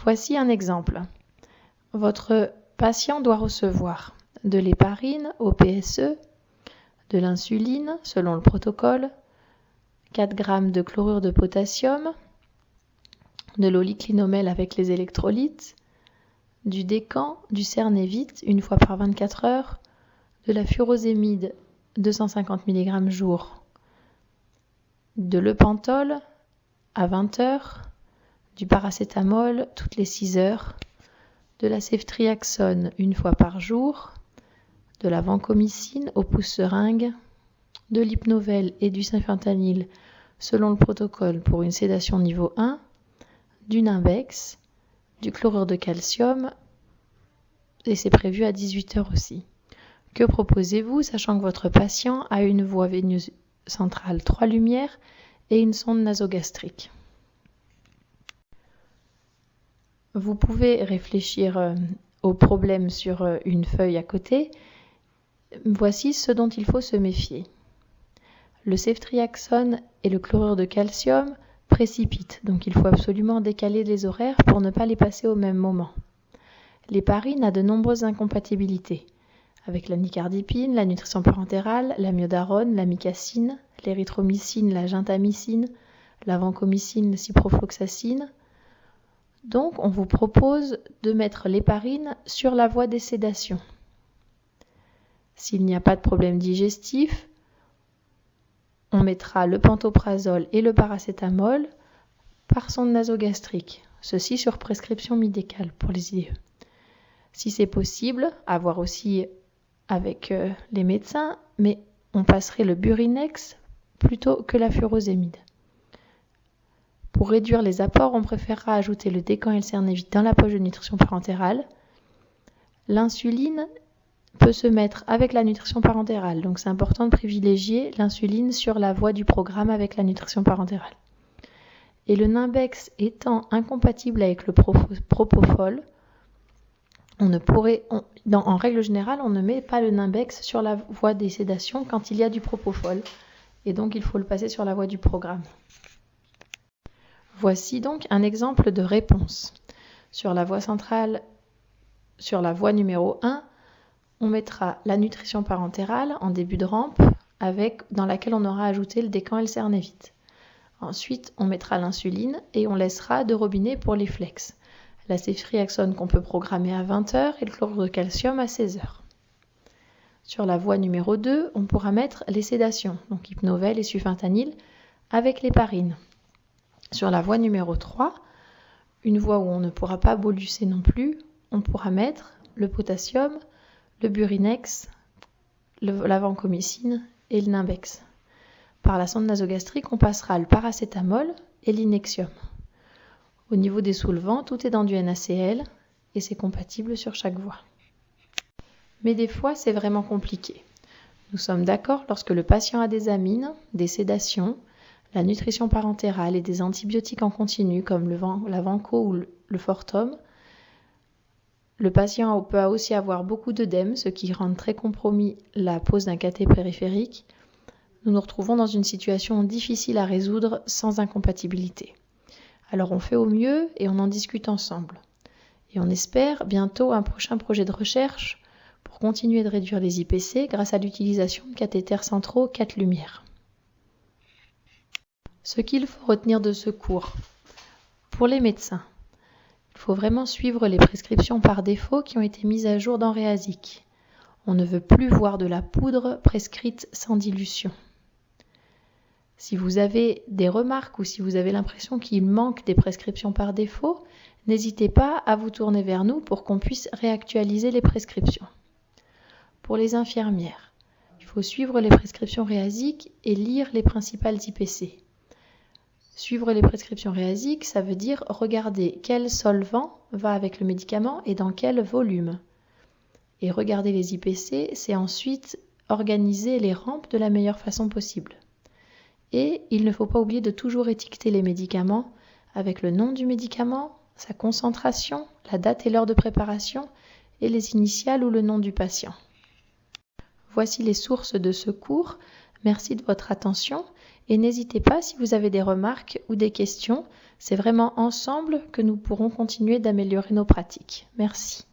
Voici un exemple. Votre patient doit recevoir de l'héparine au PSE, de l'insuline selon le protocole, 4 g de chlorure de potassium, de l'eau liquinomèle avec les électrolytes, du Décan, du Cernevit une fois par 24 heures, de la furosémide 250 mg jour, de l'Eupantol à 20 heures, du paracétamol toutes les 6 heures, de la ceftriaxone une fois par jour, de la vancomycine au pouce-seringue, de l'hypnovel et du sulfentanyl selon le protocole pour une sédation niveau 1, du Nimbex, du chlorure de calcium, et c'est prévu à 18 heures aussi. Que proposez-vous, sachant que votre patient a une voie veineuse centrale 3 lumières et une sonde nasogastrique? Vous pouvez réfléchir au problème sur une feuille à côté. Voici ce dont il faut se méfier. Le ceftriaxone et le chlorure de calcium précipitent, donc il faut absolument décaler les horaires pour ne pas les passer au même moment. L'héparine a de nombreuses incompatibilités, avec la nicardipine, la nutrition parentérale, la myodarone, la micacine, l'érythromycine, la gentamicine, la vancomycine, la ciprofloxacine. Donc, on vous propose de mettre l'héparine sur la voie des sédations. S'il n'y a pas de problème digestif, on mettra le pantoprazole et le paracétamol par sonde nasogastrique, ceci sur prescription médicale pour les IDE. Si c'est possible, à voir aussi avec les médecins, mais on passerait le Burinex plutôt que la furosémide. Pour réduire les apports, on préférera ajouter le Décan et le Cernevit dans la poche de nutrition parentérale. L'insuline peut se mettre avec la nutrition parentérale, donc c'est important de privilégier l'insuline sur la voie du programme avec la nutrition parentérale. Et le Nimbex étant incompatible avec le propofol, en règle générale, on ne met pas le Nimbex sur la voie des sédations quand il y a du propofol, et donc il faut le passer sur la voie du programme. Voici donc un exemple de réponse. Sur la voie centrale, sur la voie numéro 1, on mettra la nutrition parentérale en début de rampe, dans laquelle on aura ajouté le Décan et le Cernevit. Ensuite, on mettra l'insuline et on laissera de robinet pour les flex. La ceftriaxone qu'on peut programmer à 20 heures et le chlorure de calcium à 16 heures. Sur la voie numéro 2, on pourra mettre les sédations, donc hypnovel et sulfentanyl, avec l'héparine. Sur la voie numéro 3, une voie où on ne pourra pas boluser non plus, on pourra mettre le potassium, le Burinex, la vancomycine et le Nimbex. Par la sonde nasogastrique, on passera le paracétamol et l'inexium. Au niveau des soulevants, tout est dans du NaCl et c'est compatible sur chaque voie. Mais des fois, c'est vraiment compliqué. Nous sommes d'accord lorsque le patient a des amines, des sédations, la nutrition parentérale et des antibiotiques en continu comme la Vanco ou le Fortum. Le patient peut aussi avoir beaucoup d'œdème, ce qui rend très compromis la pose d'un cathé périphérique. Nous nous retrouvons dans une situation difficile à résoudre sans incompatibilité. Alors on fait au mieux et on en discute ensemble. Et on espère bientôt un prochain projet de recherche pour continuer de réduire les IPC grâce à l'utilisation de cathéters centraux 4 lumières. Ce qu'il faut retenir de ce cours. Pour les médecins, il faut vraiment suivre les prescriptions par défaut qui ont été mises à jour dans Reasic. On ne veut plus voir de la poudre prescrite sans dilution. Si vous avez des remarques ou si vous avez l'impression qu'il manque des prescriptions par défaut, n'hésitez pas à vous tourner vers nous pour qu'on puisse réactualiser les prescriptions. Pour les infirmières, il faut suivre les prescriptions Reasic et lire les principales IPC. Suivre les prescriptions Reasic, ça veut dire regarder quel solvant va avec le médicament et dans quel volume. Et regarder les IPC, c'est ensuite organiser les rampes de la meilleure façon possible. Et il ne faut pas oublier de toujours étiqueter les médicaments avec le nom du médicament, sa concentration, la date et l'heure de préparation et les initiales ou le nom du patient. Voici les sources de ce cours. Merci de votre attention Et n'hésitez pas si vous avez des remarques ou des questions. C'est vraiment ensemble que nous pourrons continuer d'améliorer nos pratiques. Merci.